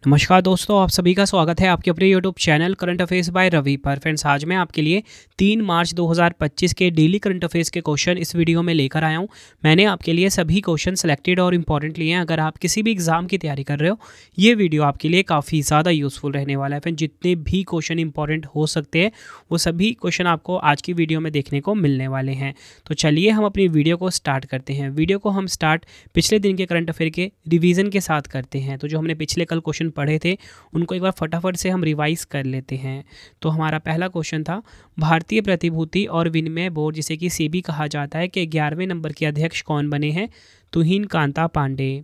नमस्कार दोस्तों, आप सभी का स्वागत है आपके अपने YouTube channel current affairs by Ravi पर। फ्रेंड्स, आज मैं आपके लिए 3 मार्च 2025 के डेली करंट अफेयर्स के क्वेश्चन इस वीडियो में लेकर आया हूं। मैंने आपके लिए सभी क्वेश्चन सेलेक्टेड और इंपॉर्टेंट लिए हैं। अगर आप किसी भी एग्जाम की तैयारी कर रहे हो, ये वीडियो आपके लिए काफ़ी ज़्यादा यूजफुल रहने वाला है। फ्रेंड्स, जितने भी क्वेश्चन इंपॉर्टेंट हो सकते हैं वो सभी क्वेश्चन आपको आज की वीडियो में देखने को मिलने वाले हैं। तो चलिए हम अपनी वीडियो को स्टार्ट करते हैं। वीडियो को हम स्टार्ट पिछले दिन के करंट अफेयर के रिवीजन के साथ करते हैं। तो जो हमने पिछले कल क्वेश्चन पढ़े थे उनको एक बार फटाफट से हम रिवाइज कर लेते हैं। तो हमारा पहला क्वेश्चन था, भारतीय प्रतिभूति और विनिमय बोर्ड जिसे कि सेबी कहा जाता है के 11वें नंबर के अध्यक्ष कौन बने हैं? तुहिन कांता पांडे।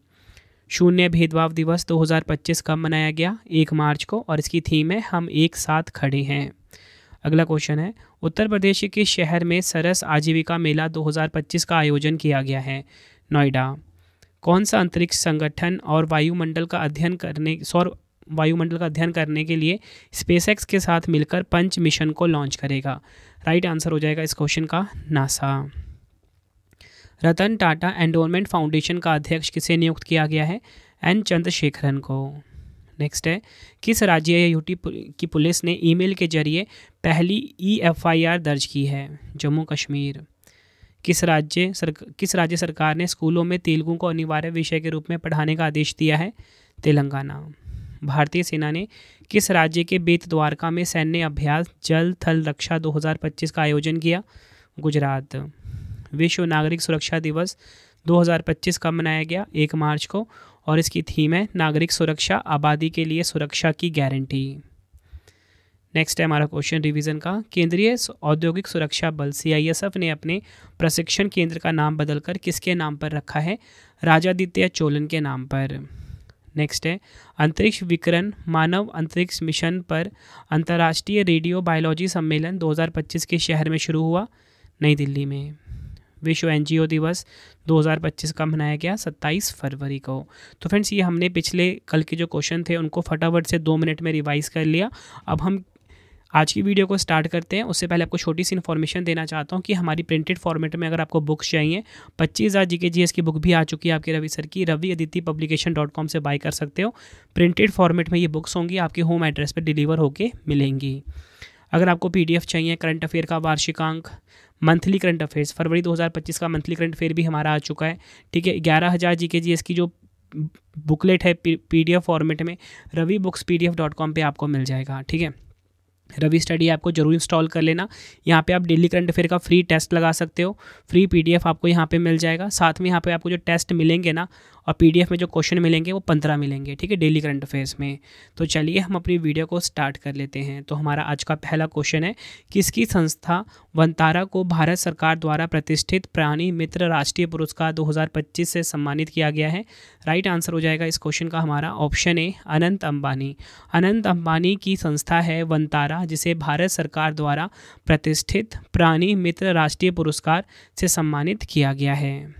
शून्य भेदभाव दिवस 2025 कब मनाया गया? 1 मार्च को, और इसकी थीम है हम एक साथ खड़े हैं। अगला क्वेश्चन है, उत्तर प्रदेश के शहर में सरस आजीविका मेला 2025 का आयोजन किया गया है। नोएडा। कौन सा अंतरिक्ष संगठन और वायुमंडल का अध्ययन करने के लिए स्पेसएक्स के साथ मिलकर पंच मिशन को लॉन्च करेगा? राइट आंसर हो जाएगा इस क्वेश्चन का NASA. Ratan Tata endowment foundation का अध्यक्ष किसे नियुक्त किया गया है? एन चंद्रशेखरन को। नेक्स्ट है, किस राज्य या यूटी की पुलिस ने ईमेल के जरिए पहली EFIR दर्ज की है? जम्मू कश्मीर। किस राज्य सरकार ने स्कूलों में तेलुगु को अनिवार्य विषय के रूप में पढ़ाने का आदेश दिया है? तेलंगाना। भारतीय सेना ने किस राज्य के बेत द्वारका में सैन्य अभ्यास जल थल रक्षा 2025 का आयोजन किया? गुजरात। विश्व नागरिक सुरक्षा दिवस 2025 कब मनाया गया? 1 मार्च को, और इसकी थीम है नागरिक सुरक्षा, आबादी के लिए सुरक्षा की गारंटी। नेक्स्ट है हमारा क्वेश्चन रिवीजन का, केंद्रीय औद्योगिक सुरक्षा बल CISF ने अपने प्रशिक्षण केंद्र का नाम बदलकर किसके नाम पर रखा है? राजादित्य चोलन के नाम पर। नेक्स्ट है, अंतरिक्ष विकिरण मानव अंतरिक्ष मिशन पर अंतर्राष्ट्रीय रेडियो बायोलॉजी सम्मेलन 2025 के शहर में शुरू हुआ? नई दिल्ली में। विश्व NGO दिवस 2025 का मनाया गया 27 फरवरी को। तो फ्रेंड्स, ये हमने पिछले कल के जो क्वेश्चन थे उनको फटाफट से 2 मिनट में रिवाइज कर लिया। अब हम आज की वीडियो को स्टार्ट करते हैं। उससे पहले आपको छोटी सी इन्फॉर्मेशन देना चाहता हूं कि हमारी प्रिंटेड फॉर्मेट में अगर आपको बुक्स चाहिए, 25,000 GK GS की बुक भी आ चुकी है आपके रवि सर की, raviaditipublication.com से बाय कर सकते हो। प्रिंटेड फॉर्मेट में ये बुक्स होंगी, आपके होम एड्रेस पर डिलीवर होके मिलेंगी। अगर आपको PDF चाहिए, करंट अफेयर का वार्षिकांक, मंथली करंट अफेयर्स, फरवरी 2025 का मंथली करंट अफेयर भी हमारा आ चुका है। ठीक है, 11,000 GK GS की जो बुकलेट है PDF फॉर्मेट में ravibookspdf.com पे आपको मिल जाएगा। ठीक है, रवि स्टडी ऐप को जरूर इंस्टॉल कर लेना। यहाँ पे आप डेली करंट अफेयर का फ्री टेस्ट लगा सकते हो, फ्री PDF आपको यहाँ पे मिल जाएगा। साथ में यहाँ पे आपको जो टेस्ट मिलेंगे ना और PDF में जो क्वेश्चन मिलेंगे वो 15 मिलेंगे। ठीक है, डेली करंट अफेयर्स में। तो चलिए हम अपनी वीडियो को स्टार्ट कर लेते हैं। तो हमारा आज का पहला क्वेश्चन है, किसकी संस्था वनतारा को भारत सरकार द्वारा प्रतिष्ठित प्राणी मित्र राष्ट्रीय पुरस्कार 2025 से सम्मानित किया गया है? राइट आंसर हो जाएगा इस क्वेश्चन का हमारा ऑप्शन ए, अनंत अंबानी। अनंत अंबानी की संस्था है वनतारा, जिसे भारत सरकार द्वारा प्रतिष्ठित प्राणी मित्र राष्ट्रीय पुरस्कार से सम्मानित किया गया है।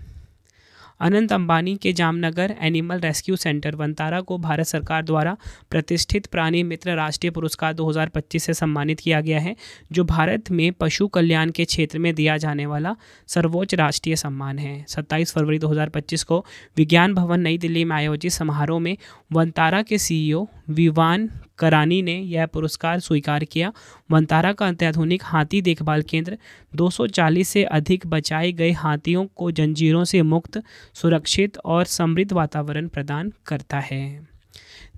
अनंत अंबानी के Jamnagar animal rescue centre Vantara को भारत सरकार द्वारा प्रतिष्ठित प्राणी मित्र राष्ट्रीय पुरस्कार 2025 से सम्मानित किया गया है, जो भारत में पशु कल्याण के क्षेत्र में दिया जाने वाला सर्वोच्च राष्ट्रीय सम्मान है। 27 फरवरी 2025 को विज्ञान भवन नई दिल्ली में आयोजित समारोह में वनतारा के CEO विवान करानी ने यह पुरस्कार स्वीकार किया। वनतारा का अत्याधुनिक हाथी देखभाल केंद्र 240 से अधिक बचाए गए हाथियों को जंजीरों से मुक्त, सुरक्षित और समृद्ध वातावरण प्रदान करता है।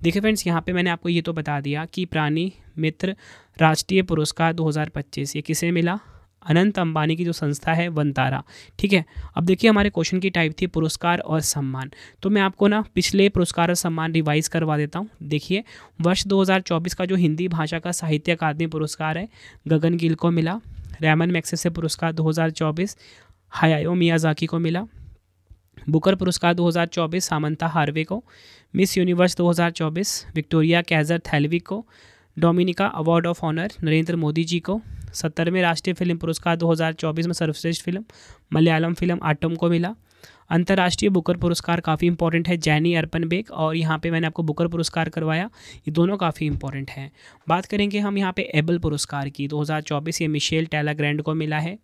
देखिए फ्रेंड्स, यहाँ पे मैंने आपको ये तो बता दिया कि प्राणी मित्र राष्ट्रीय पुरस्कार 2025 ये किसे मिला? अनंत अंबानी की जो संस्था है वनतारा। ठीक है, अब देखिए हमारे क्वेश्चन की टाइप थी पुरस्कार और सम्मान। तो मैं आपको ना पिछले पुरस्कार और सम्मान रिवाइज करवा देता हूँ। देखिए, वर्ष 2024 का जो हिंदी भाषा का साहित्य अकादमी पुरस्कार है गगन गिल को मिला। रैमन मैग्सेसे पुरस्कार 2024 हायाओ मियाजाकी को मिला। बुकर पुरस्कार 2024 सामंथा हार्वे को। Miss Universe 2024 Victoria Kjaer Theilvig को। Dominica award of honour Narendra Modi ji को। 70वें राष्ट्रीय फिल्म पुरस्कार 2024 में सर्वश्रेष्ठ फिल्म मलयालम फिल्म आटम को मिला। अंतर्राष्ट्रीय बुकर पुरस्कार काफ़ी इंपॉर्टेंट है जैनी अर्पनबेक, और यहाँ पे मैंने आपको बुकर पुरस्कार करवाया, ये दोनों काफ़ी इंपॉर्टेंट हैं। बात करेंगे हम यहाँ पे एबल पुरस्कार की 2024, ये मिशेल टैलाग्रैंड को मिला है।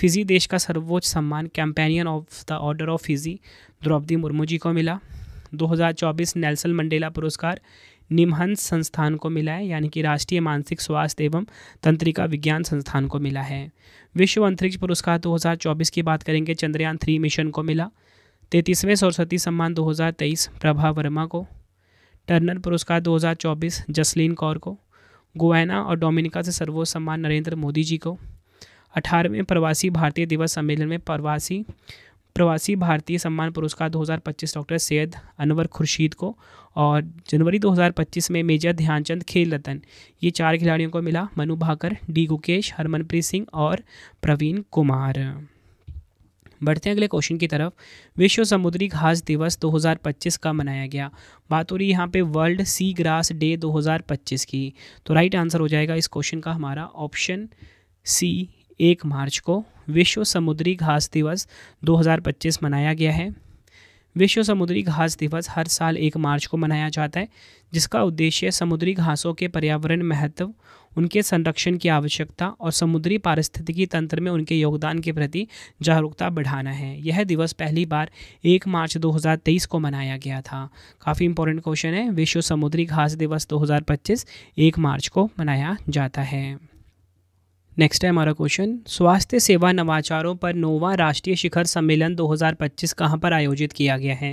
फिजी देश का सर्वोच्च सम्मान companion of the order of Fiji Draupadi Murmu ji को मिला। 2024 नेल्सन मंडेला पुरस्कार निमहंस संस्थान को मिला है, यानी कि राष्ट्रीय मानसिक स्वास्थ्य एवं तंत्रिका विज्ञान संस्थान को मिला है। विश्व अंतरिक्ष पुरस्कार 2024 की बात करेंगे, चंद्रयान 3 मिशन को मिला। 33वें सरस्वती सम्मान 2023 प्रभा वर्मा को। टर्नर पुरस्कार 2024 जसलीन कौर को। गुयाना और डोमिनिका से सर्वोच्च सम्मान नरेंद्र मोदी जी को। 18वें प्रवासी भारतीय दिवस सम्मेलन में प्रवासी भारतीय सम्मान पुरस्कार 2025 डॉक्टर सैयद अनवर खुर्शीद को। और जनवरी 2025 में मेजर ध्यानचंद खेल रत्न ये 4 खिलाड़ियों को मिला, मनु भाकर, डी गुकेश, हरमनप्रीत सिंह और प्रवीण कुमार। बढ़ते हैं अगले क्वेश्चन की तरफ। विश्व समुद्री घास दिवस 2025 का मनाया गया। बात हो रही है यहाँ पे वर्ल्ड सी ग्रास डे 2025 की। तो राइट आंसर हो जाएगा इस क्वेश्चन का हमारा ऑप्शन सी, 1 मार्च को विश्व समुद्री घास दिवस 2025 मनाया गया है। विश्व समुद्री घास दिवस हर साल 1 मार्च को मनाया जाता है, जिसका उद्देश्य समुद्री घासों के पर्यावरण महत्व, उनके संरक्षण की आवश्यकता और समुद्री पारिस्थितिकी तंत्र में उनके योगदान के प्रति जागरूकता बढ़ाना है। यह दिवस पहली बार 1 मार्च 2023 को मनाया गया था। काफ़ी इंपॉर्टेंट क्वेश्चन है। विश्व समुद्री घास दिवस 2025 1 मार्च को मनाया जाता है। नेक्स्ट है हमारा क्वेश्चन, स्वास्थ्य सेवा नवाचारों पर 9वां राष्ट्रीय शिखर सम्मेलन 2025 कहाँ पर आयोजित किया गया है।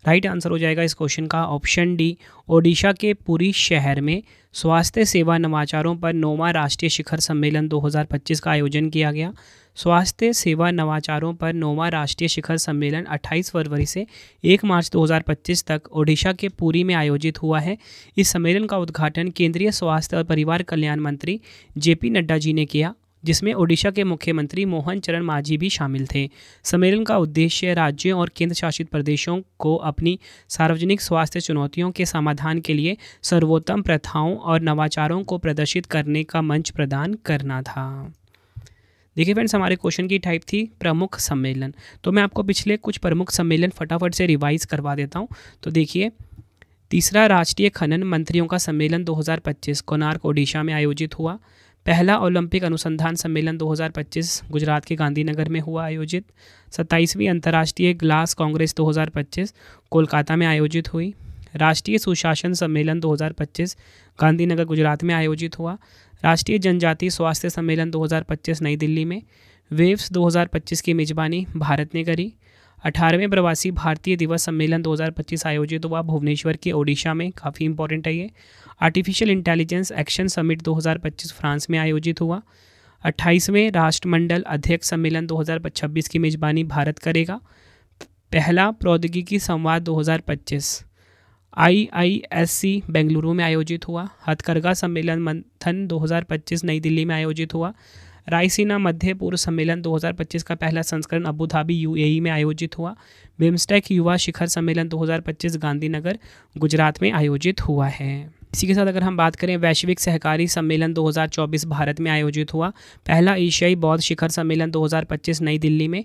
राइट आंसर हो जाएगा इस क्वेश्चन का ऑप्शन डी, ओडिशा के पुरी शहर में स्वास्थ्य सेवा नवाचारों पर 9वां राष्ट्रीय शिखर सम्मेलन 2025 का आयोजन किया गया। स्वास्थ्य सेवा नवाचारों पर 9वां राष्ट्रीय शिखर सम्मेलन 28 फरवरी से 1 मार्च 2025 तक ओडिशा के पुरी में आयोजित हुआ है। इस सम्मेलन का उद्घाटन केंद्रीय स्वास्थ्य और परिवार कल्याण मंत्री जेपी नड्डा जी ने किया, जिसमें ओडिशा के मुख्यमंत्री मोहन चरण मांझी भी शामिल थे। सम्मेलन का उद्देश्य राज्यों और केंद्र शासित प्रदेशों को अपनी सार्वजनिक स्वास्थ्य चुनौतियों के समाधान के लिए सर्वोत्तम प्रथाओं और नवाचारों को प्रदर्शित करने का मंच प्रदान करना था। देखिए फ्रेंड्स, हमारे क्वेश्चन की टाइप थी प्रमुख सम्मेलन। तो मैं आपको पिछले कुछ प्रमुख सम्मेलन फटाफट से रिवाइज करवा देता हूँ। तो देखिए, तीसरा राष्ट्रीय खनन मंत्रियों का सम्मेलन 2025 कोणार्क ओडिशा में आयोजित हुआ। पहला ओलंपिक अनुसंधान सम्मेलन 2025 गुजरात के गांधीनगर में हुआ आयोजित। 27वीं अंतर्राष्ट्रीय ग्लास कांग्रेस 2025 कोलकाता में आयोजित हुई। राष्ट्रीय सुशासन सम्मेलन 2025 गांधीनगर गुजरात में आयोजित हुआ। राष्ट्रीय जनजातीय स्वास्थ्य सम्मेलन 2025 नई दिल्ली में। वेव्स 2025 की मेजबानी भारत ने करी। 18वें प्रवासी भारतीय दिवस सम्मेलन 2025 आयोजित हुआ भुवनेश्वर के ओडिशा में। काफ़ी इंपॉर्टेंट है ये। Artificial intelligence action summit 2025 France में आयोजित हुआ। 28वें राष्ट्रमंडल अध्यक्ष सम्मेलन 2026 की मेजबानी भारत करेगा। पहला प्रौद्योगिकी संवाद 2025 IISC बेंगलुरु में आयोजित हुआ। हथकरघा सम्मेलन मंथन 2025 नई दिल्ली में आयोजित हुआ। रायसीना मध्य पूर्व सम्मेलन 2025 का पहला संस्करण अबू धाबी UAE में आयोजित हुआ। बिम्स्टेक युवा शिखर सम्मेलन 2025 गांधीनगर गुजरात में आयोजित हुआ है। इसी के साथ अगर हम बात करें, वैश्विक सहकारी सम्मेलन 2024 भारत में आयोजित हुआ। पहला एशियाई बौद्ध शिखर सम्मेलन 2025 नई दिल्ली में।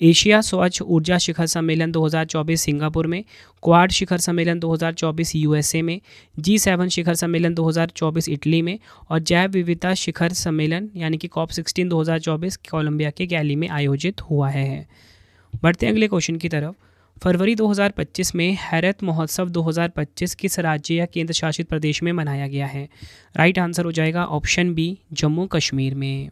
एशिया स्वच्छ ऊर्जा शिखर सम्मेलन 2024 सिंगापुर में। क्वाड शिखर सम्मेलन 2024 USA में। G7 शिखर सम्मेलन 2024 इटली में। और जैव विविधता शिखर सम्मेलन यानी कि COP16 2024 कोलंबिया के गैली में आयोजित हुआ है। बढ़ते हैं अगले क्वेश्चन की तरफ। फरवरी 2025 में हैरत महोत्सव 2025 किस राज्य या केंद्र शासित प्रदेश में मनाया गया है। राइट आंसर हो जाएगा ऑप्शन बी, जम्मू कश्मीर में।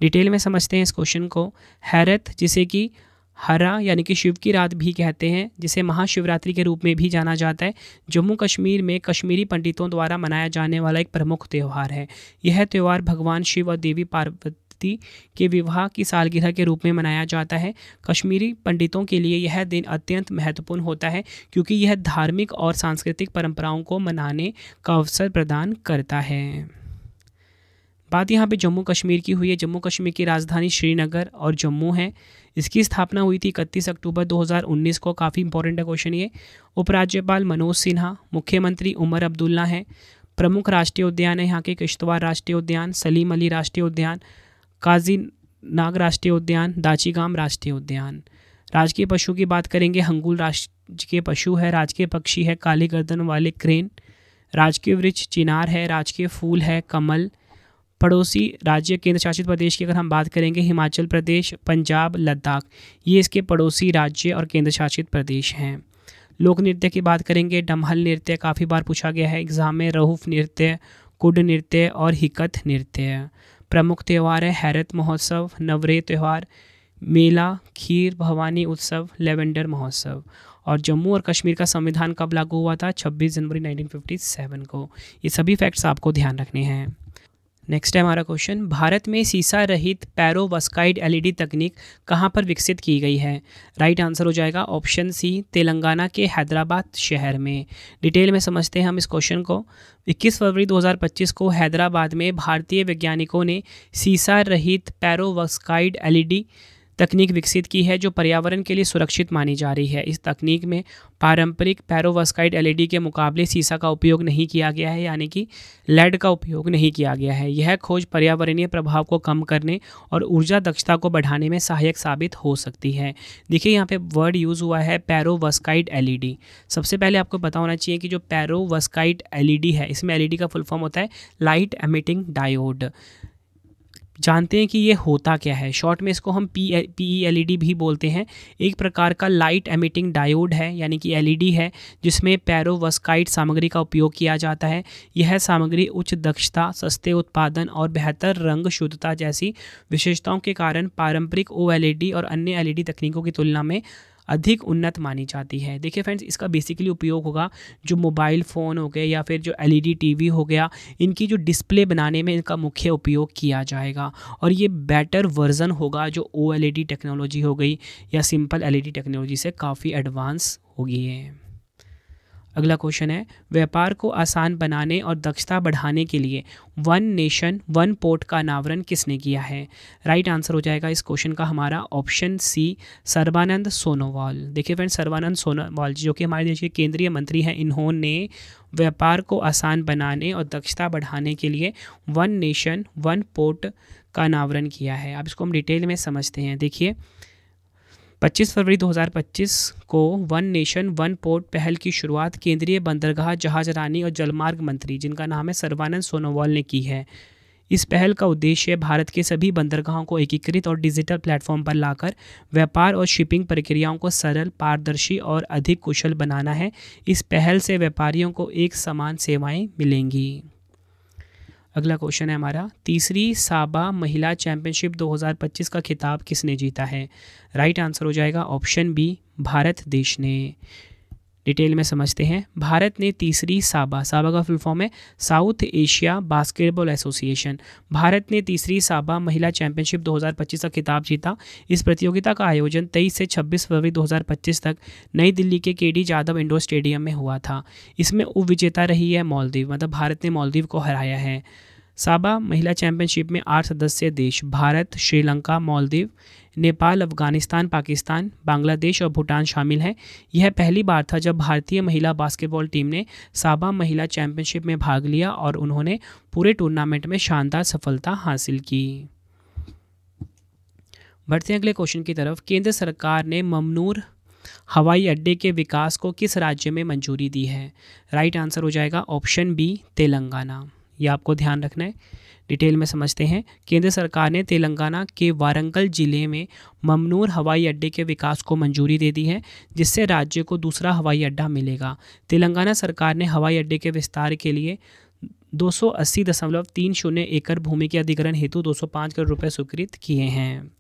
डिटेल में समझते हैं इस क्वेश्चन को। हैरत, जिसे कि हरा यानी कि शिव की रात भी कहते हैं, जिसे महाशिवरात्रि के रूप में भी जाना जाता है, जम्मू कश्मीर में कश्मीरी पंडितों द्वारा मनाया जाने वाला एक प्रमुख त्यौहार है। यह त्यौहार भगवान शिव और देवी पार्वती के विवाह की सालगिरह के रूप में मनाया जाता है। कश्मीरी पंडितों के लिए यह दिन अत्यंत महत्वपूर्ण होता है, क्योंकि यह धार्मिक और सांस्कृतिक परंपराओं को मनाने का अवसर प्रदान करता है। बात यहाँ पे जम्मू कश्मीर की हुई है। जम्मू कश्मीर की राजधानी श्रीनगर और जम्मू है। इसकी स्थापना हुई थी 31 अक्टूबर 2019 को। काफ़ी इंपॉर्टेंट है क्वेश्चन ये। उपराज्यपाल मनोज सिन्हा, मुख्यमंत्री उमर अब्दुल्ला हैं। प्रमुख राष्ट्रीय उद्यान है यहाँ के किश्तवाड़ राष्ट्रीय उद्यान, सलीम अली राष्ट्रीय उद्यान, काजी नाग राष्ट्रीय उद्यान, दाचीगाम राष्ट्रीय उद्यान। राजकीय पशु की बात करेंगे, हंगुल राजकीय पशु है। राजकीय पक्षी है काली गर्दन वाले क्रेन। राजकीय वृक्ष चिनार है। राजकीय फूल है कमल। पड़ोसी राज्य केंद्र शासित प्रदेश की अगर हम बात करेंगे, हिमाचल प्रदेश, पंजाब, लद्दाख, ये इसके पड़ोसी राज्य और केंद्र शासित प्रदेश हैं। लोक नृत्य की बात करेंगे, डमहल नृत्य काफ़ी बार पूछा गया है एग्जाम में, रहूफ नृत्य, कुड नृत्य और हिकत नृत्य। प्रमुख त्यौहार है हैरत महोत्सव, नवरेह त्यौहार, मेला, खीर भवानी उत्सव, लेवेंडर महोत्सव। और जम्मू और कश्मीर का संविधान कब लागू हुआ था? 26 जनवरी 1957 को। ये सभी फैक्ट्स आपको ध्यान रखने हैं। नेक्स्ट है हमारा क्वेश्चन, भारत में सीसा रहित पेरोवस्काइड एलईडी तकनीक कहाँ पर विकसित की गई है? राइट आंसर हो जाएगा ऑप्शन सी, तेलंगाना के हैदराबाद शहर में। डिटेल में समझते हैं हम इस क्वेश्चन को। 21 फरवरी 2025 को हैदराबाद में भारतीय वैज्ञानिकों ने सीसा रहित पेरोवस्काइड एलईडी तकनीक विकसित की है, जो पर्यावरण के लिए सुरक्षित मानी जा रही है। इस तकनीक में पारंपरिक पेरोवस्काइड एलईडी के मुकाबले सीसा का उपयोग नहीं किया गया है, यानी कि लेड का उपयोग नहीं किया गया है। यह खोज पर्यावरणीय प्रभाव को कम करने और ऊर्जा दक्षता को बढ़ाने में सहायक साबित हो सकती है। देखिए यहाँ पे वर्ड यूज़ हुआ है पेरोवस्काइड एलईडी। सबसे पहले आपको पता होना चाहिए कि जो पेरोवस्काइड एलईडी है, इसमें एलईडी का फुल फॉर्म होता है लाइट एमिटिंग डायोड। जानते हैं कि ये होता क्या है? शॉर्ट में इसको हम PELED भी बोलते हैं। एक प्रकार का लाइट एमिटिंग डायोड है, यानी कि LED है, जिसमें पेरोवस्काइड सामग्री का उपयोग किया जाता है। यह सामग्री उच्च दक्षता, सस्ते उत्पादन और बेहतर रंग शुद्धता जैसी विशेषताओं के कारण पारंपरिक OLED और अन्य LED तकनीकों की तुलना में अधिक उन्नत मानी जाती है। देखिए फ्रेंड्स, इसका बेसिकली उपयोग होगा जो मोबाइल फ़ोन हो गए या फिर जो LED TV हो गया, इनकी जो डिस्प्ले बनाने में इनका मुख्य उपयोग किया जाएगा। और ये बेटर वर्जन होगा जो OLED टेक्नोलॉजी हो गई या सिंपल LED टेक्नोलॉजी से काफ़ी एडवांस होगी है। अगला क्वेश्चन है, व्यापार को आसान बनाने और दक्षता बढ़ाने के लिए वन नेशन वन पोर्ट का अनावरण किसने किया है? राइट आंसर हो जाएगा इस क्वेश्चन का हमारा ऑप्शन सी, सर्बानंद सोनोवाल। देखिए फ्रेंड्स, सर्बानंद सोनोवाल जो कि हमारे देश के केंद्रीय मंत्री हैं, इन्होंने व्यापार को आसान बनाने और दक्षता बढ़ाने के लिए वन नेशन वन पोर्ट का अनावरण किया है। अब इसको हम डिटेल में समझते हैं। देखिए 25 फरवरी 2025 को वन नेशन वन पोर्ट पहल की शुरुआत केंद्रीय बंदरगाह, जहाजरानी और जलमार्ग मंत्री, जिनका नाम है सर्बानंद सोनोवाल, ने की है। इस पहल का उद्देश्य भारत के सभी बंदरगाहों को एकीकृत और डिजिटल प्लेटफॉर्म पर लाकर व्यापार और शिपिंग प्रक्रियाओं को सरल, पारदर्शी और अधिक कुशल बनाना है। इस पहल से व्यापारियों को एक समान सेवाएं मिलेंगी। अगला क्वेश्चन है हमारा, तीसरी साबा महिला चैंपियनशिप 2025 का खिताब किसने जीता है? राइट आंसर हो जाएगा ऑप्शन बी, भारत देश ने। डिटेल में समझते हैं। भारत ने तीसरी साबा का फुल फॉर्म है south Asia basketball association. Bharat ने तीसरी साबा महिला चैंपियनशिप 2025 का खिताब जीता। इस प्रतियोगिता का आयोजन 23 से 26 फरवरी 2025 तक नई दिल्ली के KD जाधव इंडोर स्टेडियम में हुआ था। इसमें उपविजेता रही है मालदीव, मतलब भारत ने मालदीव को हराया है। साबा महिला चैंपियनशिप में 8 सदस्य देश भारत, श्रीलंका, मालदीव, नेपाल, अफगानिस्तान, पाकिस्तान, बांग्लादेश और भूटान शामिल हैं। यह पहली बार था जब भारतीय महिला बास्केटबॉल टीम ने साबा महिला चैंपियनशिप में भाग लिया और उन्होंने पूरे टूर्नामेंट में शानदार सफलता हासिल की। बढ़ते हैं अगले क्वेश्चन की तरफ। केंद्र सरकार ने ममनूर हवाई अड्डे के विकास को किस राज्य में मंजूरी दी है? राइट आंसर हो जाएगा ऑप्शन बी, तेलंगाना। यह आपको ध्यान रखना है। डिटेल में समझते हैं। केंद्र सरकार ने तेलंगाना के वारंगल जिले में ममनूर हवाई अड्डे के विकास को मंजूरी दे दी है, जिससे राज्य को दूसरा हवाई अड्डा मिलेगा। तेलंगाना सरकार ने हवाई अड्डे के विस्तार के लिए 280.30 एकड़ भूमि के अधिग्रहण हेतु 205 करोड़ रुपये स्वीकृत किए हैं।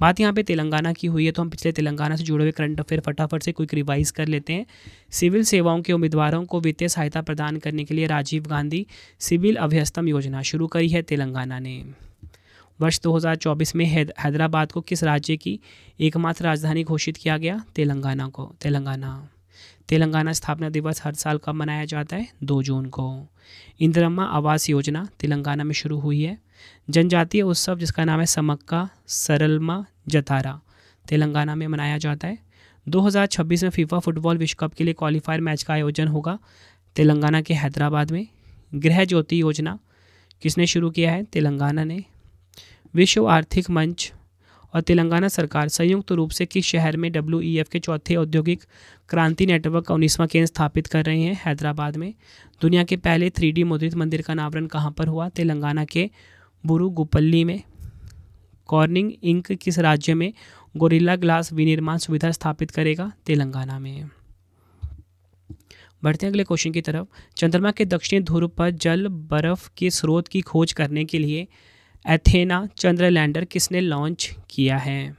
बात यहाँ पे तेलंगाना की हुई है, तो हम पिछले तेलंगाना से जुड़े हुए करंट अफेयर फटाफट से क्विक रिवाइज कर लेते हैं। सिविल सेवाओं के उम्मीदवारों को वित्तीय सहायता प्रदान करने के लिए राजीव गांधी सिविल अभ्यस्तम योजना शुरू करी है तेलंगाना ने। वर्ष 2024 में हैदराबाद को किस राज्य की एकमात्र राजधानी घोषित किया गया? तेलंगाना को। तेलंगाना स्थापना दिवस हर साल कब मनाया जाता है? 2 जून को। इंदिरम्मा आवास योजना तेलंगाना में शुरू हुई है। जनजातीय उत्सव जिसका नाम है समक्का सरलमा जतारा, तेलंगाना में मनाया जाता है। 2026 में फीफा फुटबॉल विश्व कप के लिए क्वालिफायर मैच का आयोजन होगा तेलंगाना के हैदराबाद में। गृह ज्योति योजना किसने शुरू किया है? तेलंगाना ने। विश्व आर्थिक मंच और तेलंगाना सरकार संयुक्त रूप से किस शहर में WEF के चौथे औद्योगिक क्रांति नेटवर्क का 19वां केंद्र स्थापित कर रहे हैं? हैदराबाद में। दुनिया के पहले 3D मुद्रित मंदिर का अनावरण कहाँ पर हुआ? तेलंगाना के बुरुगुपल्ली में। कॉर्निंग इंक किस राज्य में गोरिल्ला ग्लास विनिर्माण सुविधा स्थापित करेगा? तेलंगाना में। बढ़ते हैं अगले क्वेश्चन की तरफ। चंद्रमा के दक्षिणी ध्रुव पर जल बर्फ के स्रोत की खोज करने के लिए एथेना चंद्र लैंडर किसने लॉन्च किया है?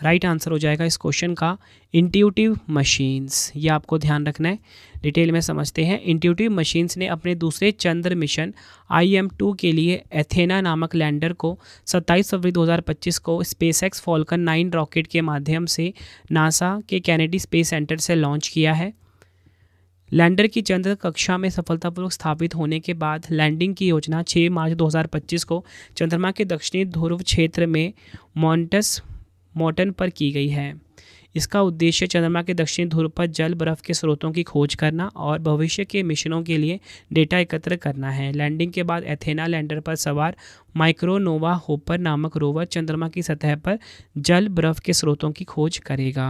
राइट आंसर हो जाएगा इस क्वेश्चन का इंट्यूटिव मशीन्स। ये आपको ध्यान रखना है। डिटेल में समझते हैं। इंट्यूटिव मशीन्स ने अपने दूसरे चंद्र मिशन IM-2 के लिए एथेना नामक लैंडर को 27 फरवरी 2025 को स्पेसएक्स फॉल्कन 9 रॉकेट के माध्यम से नासा के कैनेडी स्पेस सेंटर से लॉन्च किया है। लैंडर की चंद्र कक्षा में सफलतापूर्वक स्थापित होने के बाद लैंडिंग की योजना 6 मार्च 2025 को चंद्रमा के दक्षिणी ध्रुव क्षेत्र में मोंटन पर की गई है। इसका उद्देश्य चंद्रमा के दक्षिणी ध्रुव पर जल बर्फ के स्रोतों की खोज करना और भविष्य के मिशनों के लिए डेटा एकत्र करना है। लैंडिंग के बाद एथेना लैंडर पर सवार माइक्रोनोवा होपर नामक रोवर चंद्रमा की सतह पर जल बर्फ के स्रोतों की खोज करेगा।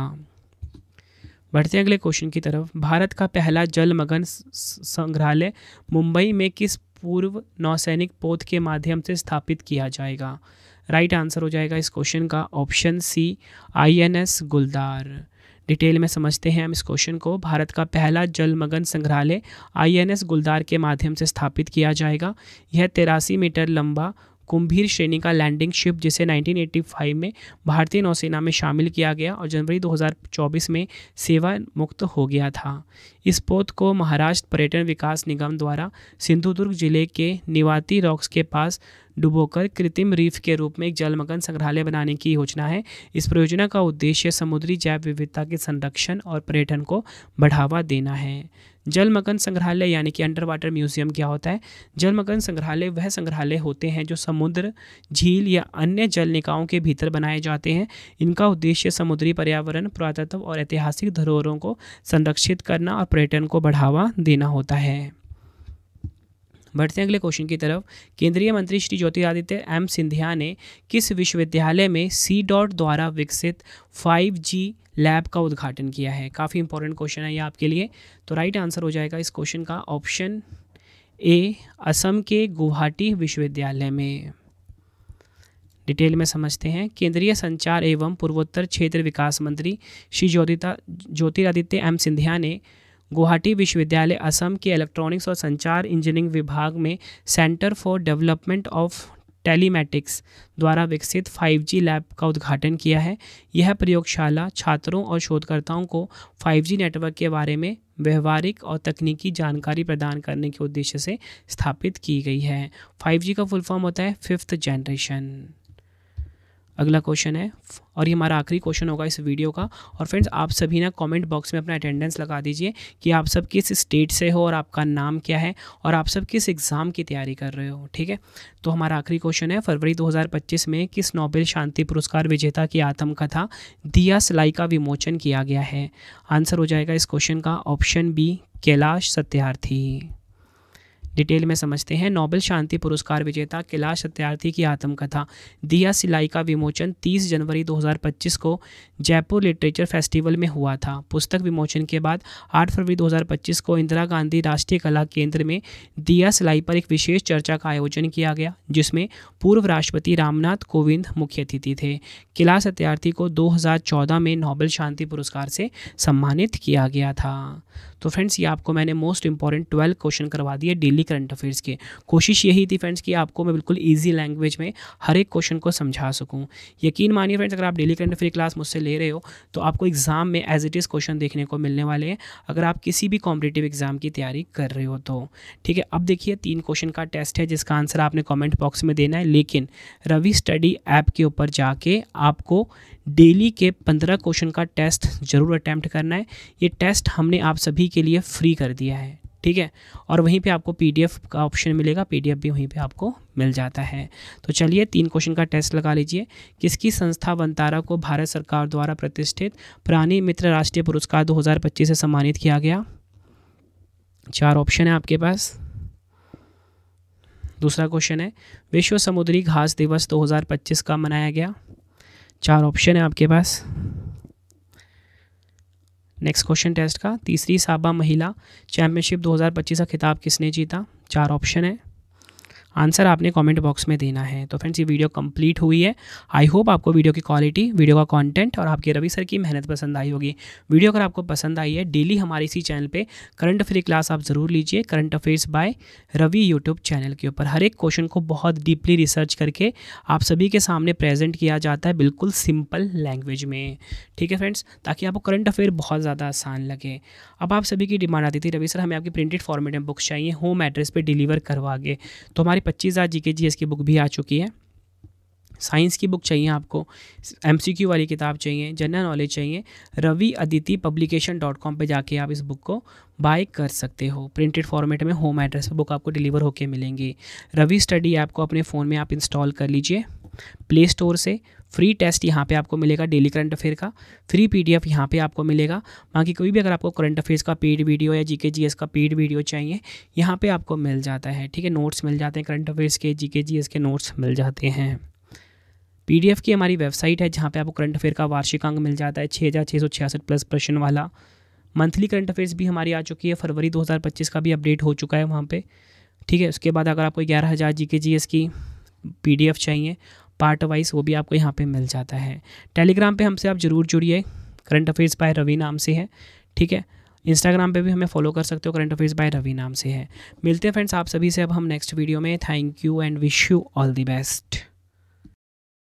बढ़ते हैं अगले क्वेश्चन की तरफ। भारत का पहला जलमग्न संग्रहालय मुंबई में किस पूर्व नौसैनिक पोत के माध्यम से स्थापित किया जाएगा? राइट आंसर हो जाएगा इस क्वेश्चन का ऑप्शन सी INS गुलदार। डिटेल में समझते हैं हम इस क्वेश्चन को। भारत का पहला जलमग्न संग्रहालय INS गुलदार के माध्यम से स्थापित किया जाएगा। यह 83 मीटर लंबा कुंभीर श्रेणी का लैंडिंग शिप जिसे 1985 में भारतीय नौसेना में शामिल किया गया और जनवरी 2024 में सेवा मुक्त हो गया था। इस पोत को महाराष्ट्र पर्यटन विकास निगम द्वारा सिंधुदुर्ग जिले के निवाती रॉक्स के पास डुबोकर कृत्रिम रीफ के रूप में एक जलमग्न संग्रहालय बनाने की योजना है। इस परियोजना का उद्देश्य समुद्री जैव विविधता के संरक्षण और पर्यटन को बढ़ावा देना है। जलमग्न संग्रहालय यानी कि अंडर वाटर म्यूजियम क्या होता है? जलमग्न संग्रहालय वह संग्रहालय होते हैं जो समुद्र, झील या अन्य जल निकायों के भीतर बनाए जाते हैं। इनका उद्देश्य समुद्री पर्यावरण, पुरातत्व और ऐतिहासिक धरोहरों को संरक्षित करना और पर्यटन को बढ़ावा देना होता है। बढ़ते हैं अगले क्वेश्चन की तरफ। केंद्रीय मंत्री श्री ज्योतिरादित्य M सिंधिया ने किस विश्वविद्यालय में CDOT द्वारा विकसित 5G लैब का उद्घाटन किया है? काफ़ी इंपॉर्टेंट क्वेश्चन है ये आपके लिए। तो राइट आंसर हो जाएगा इस क्वेश्चन का ऑप्शन A असम के गुवाहाटी विश्वविद्यालय में। डिटेल में समझते हैं। केंद्रीय संचार एवं पूर्वोत्तर क्षेत्र विकास मंत्री श्री ज्योतिरादित्य M सिंधिया ने गुवाहाटी विश्वविद्यालय असम के इलेक्ट्रॉनिक्स और संचार इंजीनियरिंग विभाग में centre for development of telematics द्वारा विकसित 5G लैब का उद्घाटन किया है। यह प्रयोगशाला छात्रों और शोधकर्ताओं को 5G नेटवर्क के बारे में व्यवहारिक और तकनीकी जानकारी प्रदान करने के उद्देश्य से स्थापित की गई है। 5G का फुल फॉर्म होता है 5th जनरेशन। अगला क्वेश्चन है और ये हमारा आखिरी क्वेश्चन होगा इस वीडियो का। और फ्रेंड्स आप सभी ना कमेंट बॉक्स में अपना अटेंडेंस लगा दीजिए कि आप सब किस स्टेट से हो और आपका नाम क्या है और आप सब किस एग्ज़ाम की तैयारी कर रहे हो। ठीक है, तो हमारा आखिरी क्वेश्चन है, फरवरी 2025 में किस नोबेल शांति पुरस्कार विजेता की आत्मकथा दिया सलाई का विमोचन किया गया है? आंसर हो जाएगा इस क्वेश्चन का option B Kailash Satyarthi. Detail में समझते हैं। नोबेल शांति पुरस्कार विजेता कैलाश सत्यार्थी की आत्मकथा दिया सिलाई का विमोचन 30 जनवरी 2025 को जयपुर लिटरेचर फेस्टिवल में हुआ था। पुस्तक विमोचन के बाद 8 फरवरी 2025 को इंदिरा गांधी राष्ट्रीय कला केंद्र में दिया सिलाई पर एक विशेष चर्चा का आयोजन किया गया, जिसमें पूर्व राष्ट्रपति रामनाथ कोविंद मुख्य अतिथि थे। कैलाश सत्यार्थी को 2014 में नोबेल शांति पुरस्कार से सम्मानित किया गया था। तो फ्रेंड्स ये आपको मैंने मोस्ट इंपॉर्टेंट 12 क्वेश्चन करवा दिए डेली करंट अफेयर्स के। कोशिश यही थी फ्रेंड्स कि आपको मैं बिल्कुल इजी लैंग्वेज में हर एक क्वेश्चन को समझा सकूं। यकीन मानिए फ्रेंड्स, अगर आप डेली करंट अफेयर क्लास मुझसे ले रहे हो तो आपको एग्जाम में एज इट इज़ क्वेश्चन देखने को मिलने वाले हैं, अगर आप किसी भी कॉम्पिटिटिव एग्जाम की तैयारी कर रहे हो तो। ठीक है, अब देखिए 3 क्वेश्चन का टेस्ट है जिसका आंसर आपने कॉमेंट बॉक्स में देना है, लेकिन रवि स्टडी ऐप के ऊपर जाके आपको डेली के 15 क्वेश्चन का टेस्ट ज़रूर अटैम्प्ट करना है। ये टेस्ट हमने आप सभी के लिए फ्री कर दिया है। ठीक है, और वहीं पे आपको PDF का ऑप्शन मिलेगा, PDF भी वहीं पे आपको मिल जाता है। तो चलिए 3 क्वेश्चन का टेस्ट लगा लीजिए। किसकी संस्था वंतारा को भारत सरकार द्वारा प्रतिष्ठित प्राणी मित्र राष्ट्रीय पुरस्कार 2025 से सम्मानित किया गया? 4 ऑप्शन है आपके पास। दूसरा क्वेश्चन है, विश्व समुद्री घास दिवस 2025 का मनाया गया? 4 ऑप्शन है आपके पास। नेक्स्ट क्वेश्चन टेस्ट का, तीसरी साबा महिला चैंपियनशिप 2025 का खिताब किसने जीता? 4 ऑप्शन है। आंसर आपने कमेंट बॉक्स में देना है। तो फ्रेंड्स ये वीडियो कंप्लीट हुई है। आई होप आपको वीडियो की क्वालिटी, वीडियो का कंटेंट और आपके रवि सर की मेहनत पसंद आई होगी। वीडियो अगर आपको पसंद आई है, डेली हमारे इसी चैनल पे करंट अफेयर क्लास आप ज़रूर लीजिए, current affairs by Ravi YouTube channel के ऊपर। हर एक क्वेश्चन को बहुत डीपली रिसर्च करके आप सभी के सामने प्रेजेंट किया जाता है बिल्कुल सिंपल लैंग्वेज में। ठीक है फ्रेंड्स, ताकि आपको करंट अफेयर बहुत ज़्यादा आसान लगे। अब आप सभी की डिमांड आती थी, रवि सर हमें आपकी प्रिंटेड फॉर्मेट में बुक्स चाहिए, होम एड्रेस पे डिलीवर करवागे। तो हमारी 25,000 जीके जीएस की बुक भी आ चुकी है। साइंस की बुक चाहिए आपको, एमसीक्यू वाली किताब चाहिए, जनरल नॉलेज चाहिए, raviaditipublication.com पे जाके आप इस बुक को बाय कर सकते हो। प्रिंटेड फॉर्मेट में होम एड्रेस पे बुक आपको डिलीवर होके मिलेंगी। रवि स्टडी ऐप को अपने फ़ोन में आप इंस्टॉल कर लीजिए प्ले स्टोर से। फ्री टेस्ट यहाँ पे आपको मिलेगा डेली करंट अफेयर का, फ्री पीडीएफ यहाँ पे आपको मिलेगा। बाकी कोई भी अगर आपको करंट अफेयर्स का पेड वीडियो या जीके जीएस का पेड वीडियो चाहिए, यहाँ पे आपको मिल जाता है। ठीक है, नोट्स मिल जाते हैं, करंट अफेयर्स के, जीके जीएस के नोट्स मिल जाते हैं। पीडीएफ की हमारी वेबसाइट है जहाँ पे आपको करंट अफेयर का वार्षिक अंक मिल जाता है 6,666 प्लस प्रश्न वाला। मंथली करंट अफेयर्स भी हमारी आ चुकी है, फरवरी 2025 का भी अपडेट हो चुका है वहाँ पे। ठीक है, उसके बाद अगर आपको 11,000 जीके जीएस की पीडीएफ चाहिए पार्ट वाइज, वो भी आपको यहाँ पे मिल जाता है। टेलीग्राम पे हमसे आप ज़रूर जुड़िए, करंट अफेयर्स बाय रवि नाम से है। ठीक है, इंस्टाग्राम पे भी हमें फॉलो कर सकते हो, करंट अफेयर्स बाय रवि नाम से है। मिलते हैं फ्रेंड्स आप सभी से अब हम नेक्स्ट वीडियो में। Thank you and wish you all the best.